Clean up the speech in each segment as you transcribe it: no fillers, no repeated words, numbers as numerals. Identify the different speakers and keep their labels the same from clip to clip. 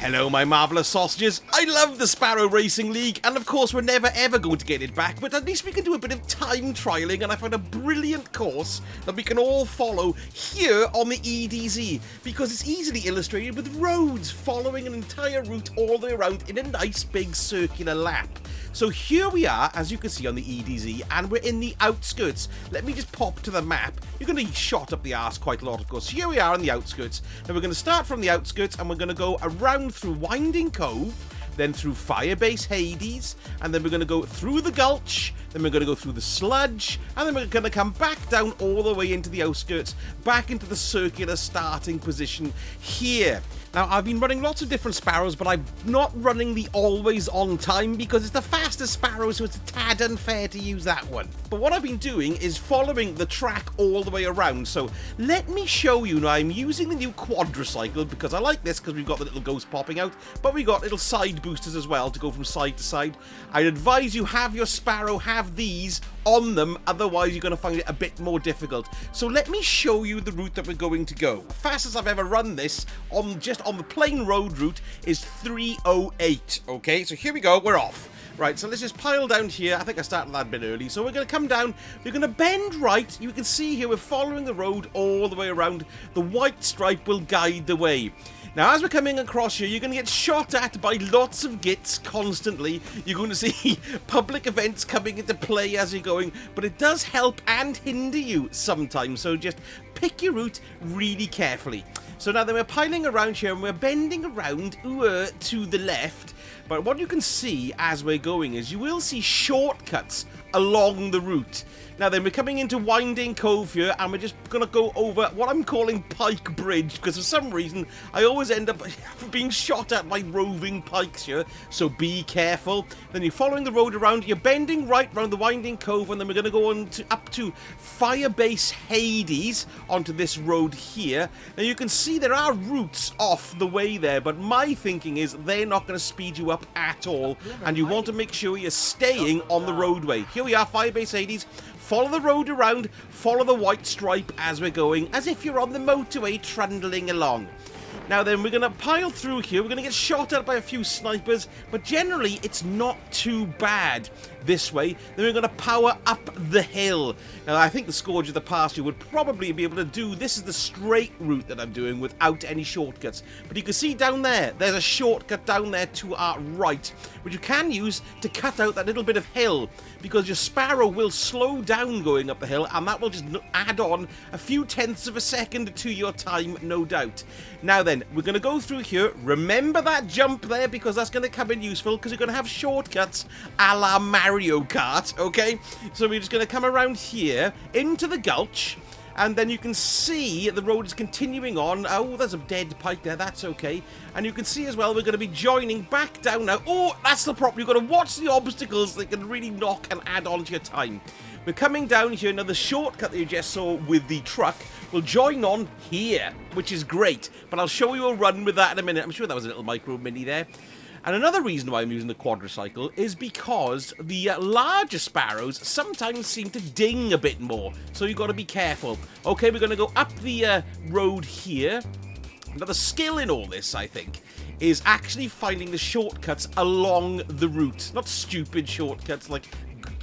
Speaker 1: Hello my marvellous sausages, I love the Sparrow Racing League and of course we're never ever going to get it back, but at least we can do a bit of time trialling and I found a brilliant course that we can all follow here on the EDZ because it's easily illustrated with roads following an entire route all the way around in a nice big circular lap. So here we are, as you can see on the EDZ, and we're in the outskirts. Let me just pop to the map. You're going to be shot up the arse quite a lot, of course. Here we are on the outskirts. Now we're going to start from the outskirts, and we're going to go around through Winding Cove, then through Firebase Hades, and then we're going to go through the Gulch, then we're going to go through the Sludge, and then we're going to come back down all the way into the outskirts, back into the circular starting position here. Now, I've been running lots of different Sparrows, but I'm not running the always on time because it's the fastest Sparrow, so it's a tad unfair to use that one. But what I've been doing is following the track all the way around. So let me show you. Now, I'm using the new Quadracycle because I like this because we've got the little ghost popping out, but we've got little side boosters as well to go from side to side. I'd advise you have your Sparrow have these on them, otherwise you're going to find it a bit more difficult. So let me show you the route that we're going to go. The fastest I've ever run this on the plain road route is 3:08. Okay, so here we go, we're off. Right, so let's just pile down here. I think I started that a bit early. So we're going to come down, we're going to bend right. You can see here we're following the road all the way around. The white stripe will guide the way. Now, as we're coming across here, you're going to get shot at by lots of gits constantly. You're going to see public events coming into play as you're going, but it does help and hinder you sometimes. So just pick your route really carefully. So now then we're piling around here and we're bending around to the left. But what you can see as we're going is you will see shortcuts along the route. Now then, we're coming into Winding Cove here, and we're just going to go over what I'm calling Pike Bridge, because for some reason, I always end up being shot at by roving pikes here, so be careful. Then you're following the road around, you're bending right around the Winding Cove, and then we're going to go on up to Firebase Hades, onto this road here. Now you can see there are routes off the way there, but my thinking is they're not going to speed you up at all, and you want to make sure you're staying on the roadway. Here we are, Firebase Hades. Follow the road around, follow the white stripe as we're going, as if you're on the motorway trundling along. Now then, we're going to pile through here. We're going to get shot at by a few snipers, but generally it's not too bad this way. Then we're going to power up the hill. Now, I think the Scourge of the Pasture would probably be able to do, this is the straight route that I'm doing without any shortcuts. But you can see down there, there's a shortcut down there to our right, which you can use to cut out that little bit of hill, because your Sparrow will slow down going up the hill, and that will just add on a few tenths of a second to your time, no doubt. Now then, we're going to go through here. Remember that jump there, because that's going to come in useful, because you're going to have shortcuts a la Mario Kart, okay? So we're just going to come around here into the Gulch, and then you can see the road is continuing on. Oh, there's a dead pike there, that's okay. And you can see as well, we're going to be joining back down now. Oh, that's the problem. You've got to watch the obstacles that can really knock and add on to your time. We're coming down here. Now, the shortcut that you just saw with the truck will join on here, which is great. But I'll show you a run with that in a minute. I'm sure that was a little micro mini there. And another reason why I'm using the Quadracycle is because the larger Sparrows sometimes seem to ding a bit more. So you've got to be careful. Okay, we're going to go up the road here. Now, the skill in all this, I think, is actually finding the shortcuts along the route. Not stupid shortcuts like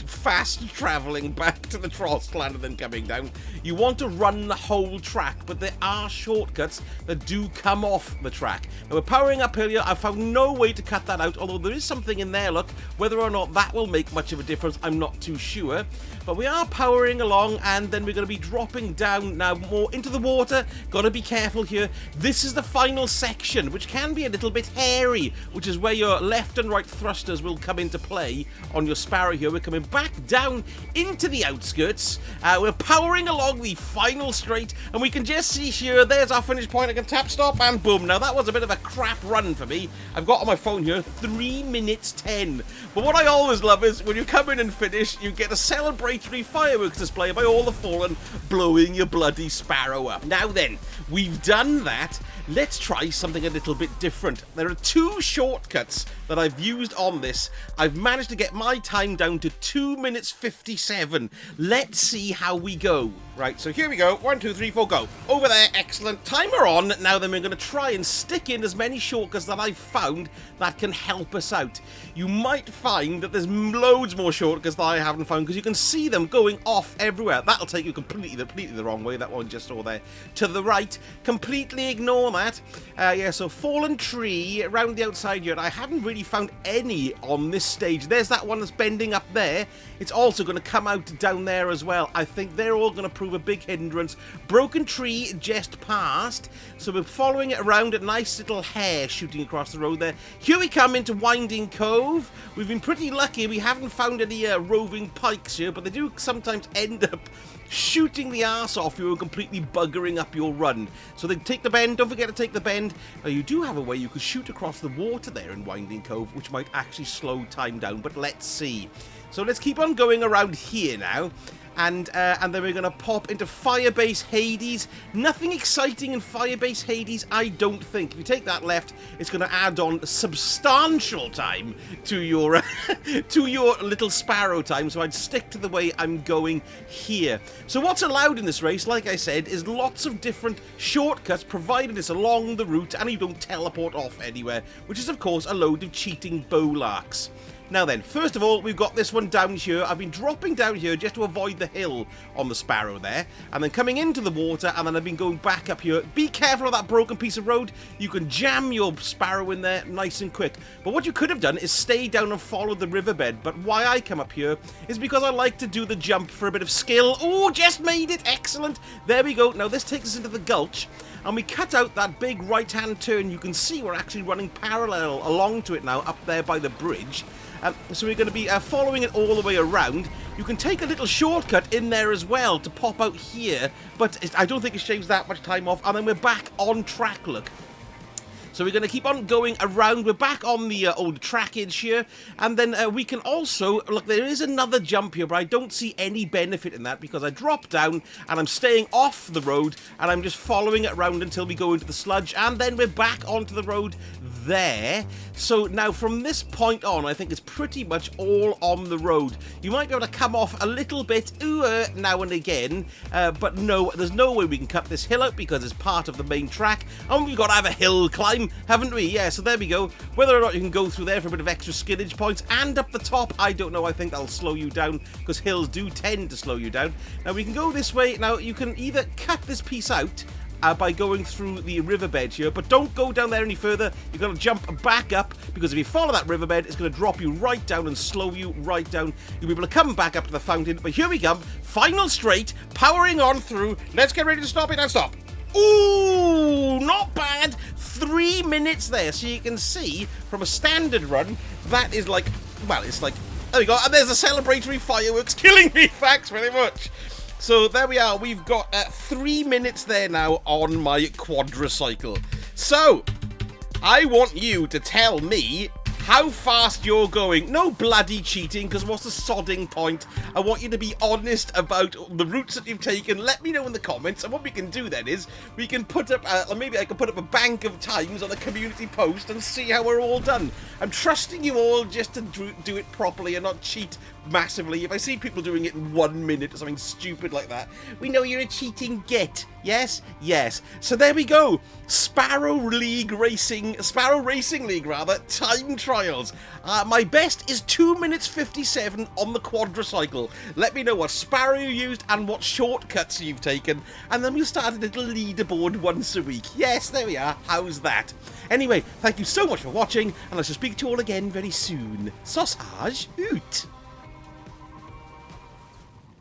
Speaker 1: fast travelling back to the Trossland and then coming down. You want to run the whole track, but there are shortcuts that do come off the track. Now, we're powering up here. I found no way to cut that out, although there is something in there, look. Whether or not that will make much of a difference, I'm not too sure. But we are powering along, and then we're going to be dropping down now more into the water. Got to be careful here. This is the final section, which can be a little bit hairy, which is where your left and right thrusters will come into play on your Sparrow here. We're coming back down into the outskirts. We're powering along the final straight, and we can just see here, there's our finish point. I can tap stop, and boom. Now, that was a bit of a crap run for me. I've got on my phone here 3 minutes 10. But what I always love is when you come in and finish, you get a celebratory fireworks display by all the fallen blowing your bloody Sparrow up. Now then, we've done that. Let's try something a little bit different. There are 2 shortcuts that I've used on this. I've managed to get my time down to 2 minutes 57. Let's see how we go. Right, so here we go. 1, 2, 3, 4, go. Over there, excellent. Timer on. Now then, we're going to try and stick in as many shortcuts that I've found that can help us out. You might find that there's loads more shortcuts that I haven't found, because you can see them going off everywhere. That'll take you completely the wrong way. That one just saw there. To the right. Completely ignore that. Yeah, so fallen tree around the outside here. I haven't really found any on this stage. There's that one that's bending up there. It's also going to come out down there as well. I think they're all going to prove a big hindrance. Broken tree just passed, so we're following it around. A nice little hare shooting across the road there. Here we come into Winding Cove. We've been pretty lucky. We haven't found any roving pikes here, but they do sometimes end up shooting the arse off you and completely buggering up your run. So they take the bend. Don't forget to take the bend. Now, you do have a way you could shoot across the water there in Winding Cove, which might actually slow time down, but let's see. So let's keep on going around here now. And then we're going to pop into Firebase Hades. Nothing exciting in Firebase Hades, I don't think. If you take that left, it's going to add on substantial time to your to your little sparrow time. So I'd stick to the way I'm going here. So what's allowed in this race, like I said, is lots of different shortcuts, provided it's along the route and you don't teleport off anywhere, which is, of course, a load of cheating bowlarks. Now then, first of all, we've got this one down here. I've been dropping down here just to avoid the hill on the Sparrow there, and then coming into the water, and then I've been going back up here. Be careful of that broken piece of road. You can jam your Sparrow in there nice and quick. But what you could have done is stay down and follow the riverbed. But why I come up here is because I like to do the jump for a bit of skill. Oh, just made it. Excellent. There we go. Now this takes us into the gulch, and we cut out that big right-hand turn. You can see we're actually running parallel along to it now, up there by the bridge. So we're going to be following it all the way around. You can take a little shortcut in there as well to pop out here, but I don't think it shaves that much time off. And then we're back on track, look. So we're going to keep on going around. We're back on the old trackage here. And then we can also... Look, there is another jump here, but I don't see any benefit in that because I drop down and I'm staying off the road and I'm just following it around until we go into the sludge. And then we're back onto the road there. So now from this point on, I think it's pretty much all on the road. You might be able to come off a little bit now and again. But no, there's no way we can cut this hill out because it's part of the main track. And we've got to have a hill climb, haven't we? Yeah, so there we go. Whether or not you can go through there for a bit of extra skillage points and up the top, I don't know. I think that'll slow you down because hills do tend to slow you down. Now we can go this way. Now you can either cut this piece out by going through the riverbed here, but don't go down there any further. You've got to jump back up because if you follow that riverbed, it's going to drop you right down and slow you right down. You'll be able to come back up to the fountain, but here we come. Final straight, powering on through. Let's get ready to stop it and stop. Ooh, not bad. 3 minutes there, so you can see from a standard run, that is like, well, it's like, there we go, and there's the celebratory fireworks killing me, thanks very much. So there we are, we've got 3 minutes there now on my quadricycle. So, I want you to tell me how fast you're going. No bloody cheating, because what's the sodding point? I want you to be honest about the routes that you've taken. Let me know in the comments, and what we can do then is we can put up, maybe I can put up a bank of times on the community post and see how we're all done. I'm trusting you all just to do it properly and not cheat massively. If I see people doing it in 1 minute or something stupid like that, we know you're a cheating git. Yes? Yes. So there we go. Sparrow Racing League rather, time trials. My best is 2 minutes 57 on the quadricycle. Let me know what Sparrow you used and what shortcuts you've taken, and then we'll start a little leaderboard once a week. Yes, there we are. How's that? Anyway, thank you so much for watching, and I shall speak to you all again very soon. Sausage out.